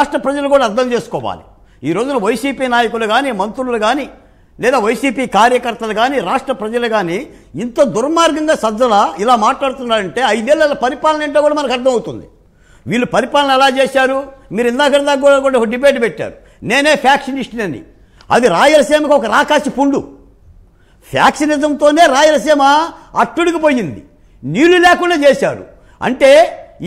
రాష్ట్ర ప్రజలు కూడా అర్థం చేసుకోవాలి. ఈ రోజున వైసీపీ నాయకులు కానీ మంత్రులు కానీ లేదా వైసీపీ కార్యకర్తలు కానీ రాష్ట్ర ప్రజలు కానీ ఇంత దుర్మార్గంగా సజ్జల ఇలా మాట్లాడుతున్నారంటే 5 ఏళ్ల పరిపాలన ఏంటో కూడా మనకు అర్థమవుతుంది. వీళ్ళు పరిపాలన ఎలా చేశారు? మీరు ఇందాక కూడా ఒక డిబేట్ పెట్టారు, నేనే ఫ్యాక్షనిస్ట్ అని. అది రాయలసీమకు ఒక రాకాసి పుండు. ఫ్యాక్షనిజంతోనే రాయలసీమ అట్టుడికి పోయింది, నీళ్లు లేకుండా చేశారు. అంటే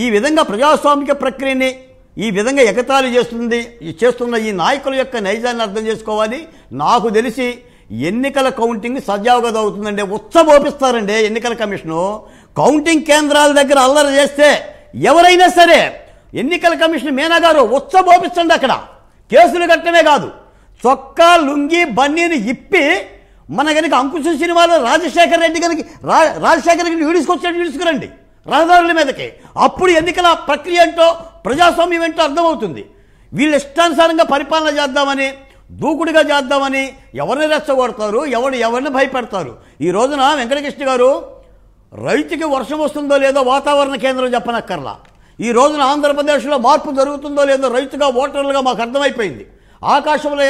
ఈ విధంగా ప్రజాస్వామిక ప్రక్రియని ఈ విధంగా ఎగతాళి చేస్తున్న ఈ నాయకుల యొక్క నైజాన్ని అర్థం చేసుకోవాలి. నాకు తెలిసి ఎన్నికల కౌంటింగ్ సజావుగా అవుతుందండి. ఉత్సవోపిస్తారండి ఎన్నికల కమిషను. కౌంటింగ్ కేంద్రాల దగ్గర అల్లరి చేస్తే ఎవరైనా సరే ఎన్నికల కమిషన్ మీనా గారు ఉత్సవోపిస్తండి. అక్కడ కేసులు కట్టమే కాదు, చొక్కా లుంగి బన్నీని ఇప్పి మన కనుక అంకుశ సినిమాలో రాజశేఖర రెడ్డి గారికి ఈడ్చుకురండి రహదారుల మీదకి. అప్పుడు ఎన్నికల ప్రక్రియ ఏంటో ప్రజాస్వామ్యం ఏంటో అర్థమవుతుంది. వీళ్ళు ఇష్టానుసారంగా పరిపాలన చేద్దామని, దూకుడుగా చేద్దామని ఎవరిని రెచ్చగొడతారు, ఎవరిని భయపెడతారు. ఈ రోజున వెంకటకృష్ణ గారు రైతుకి వర్షం వస్తుందో లేదో వాతావరణ కేంద్రం చెప్పనక్కర్లా. ఈ రోజున ఆంధ్రప్రదేశ్లో మార్పు జరుగుతుందో లేదో రైతుగా ఓటర్లుగా మాకు అర్థమైపోయింది. ఆకాశంలో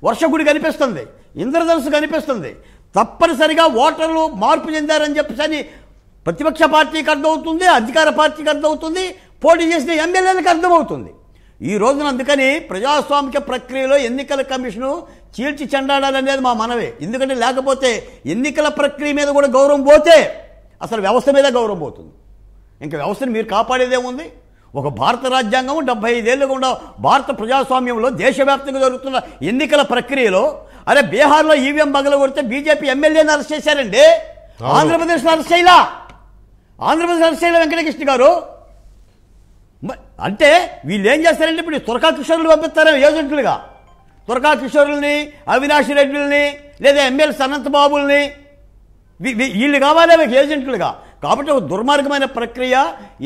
వర్షగుడి కనిపిస్తుంది, ఇంద్రధనుసు కనిపిస్తుంది. తప్పనిసరిగా ఓటర్లు మార్పు చెందారని చెప్పేసి ప్రతిపక్ష పార్టీకి అర్థమవుతుంది, అధికార పార్టీకి అర్థమవుతుంది, పోటీ చేసిన ఎమ్మెల్యేలకు అర్థమవుతుంది. ఈ రోజున అందుకని ప్రజాస్వామిక ప్రక్రియలో ఎన్నికల కమిషను చీల్చి చెండాడాలనేది మా మనవే. ఎందుకంటే లేకపోతే ఎన్నికల ప్రక్రియ మీద కూడా గౌరవం పోతే అసలు వ్యవస్థ మీద గౌరవం పోతుంది. ఇంకా వ్యవస్థను మీరు కాపాడేదేముంది? ఒక భారత రాజ్యాంగం 75 ఏళ్ళుగా ఉన్న భారత ప్రజాస్వామ్యంలో దేశవ్యాప్తంగా జరుగుతున్న ఎన్నికల ప్రక్రియలో అరే బీహార్లో ఈవీఎం పగలగొడితే బీజేపీ ఎమ్మెల్యేని అరెస్ట్ చేశారండి. ఆంధ్రప్రదేశ్లో అరెస్ట్ చేయలా. వెంకటకృష్ణ గారు అంటే వీళ్ళు ఏం చేస్తారంటే ఇప్పుడు తురకా కిషోర్లు పంపిస్తారేమో ఏజెంట్లుగా. తురకా కిషోరుల్ని, అవినాష్ రెడ్డిని లేదా ఎమ్మెల్సీ అనంతబాబుల్ని వీళ్ళు కావాలే మీకు ఏజెంట్లుగా. కాబట్టి ఒక దుర్మార్గమైన ప్రక్రియ.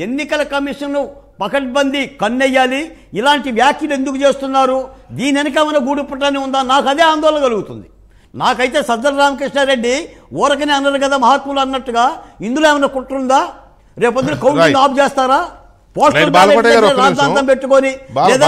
ఎన్నికల కమిషన్ పకడ్బందీ కన్నెయ్యాలి. ఇలాంటి వ్యాఖ్యలు ఎందుకు చేస్తున్నారు? దీని వెనక ఏమైనా గూడు పుట్టాన్ని ఉందా? నాకు అదే ఆందోళన కలుగుతుంది. నాకైతే సజ్జల రామకృష్ణారెడ్డి ఊరకనే అన్నారు కదా మహాత్ములు అన్నట్టుగా, ఇందులో ఏమైనా కుట్రుందా? రేపొద్దున కౌంటింగ్ ఆఫ్ చేస్తారా? పోస్టర్ రాద్ధాంతం పెట్టుకొని లేదా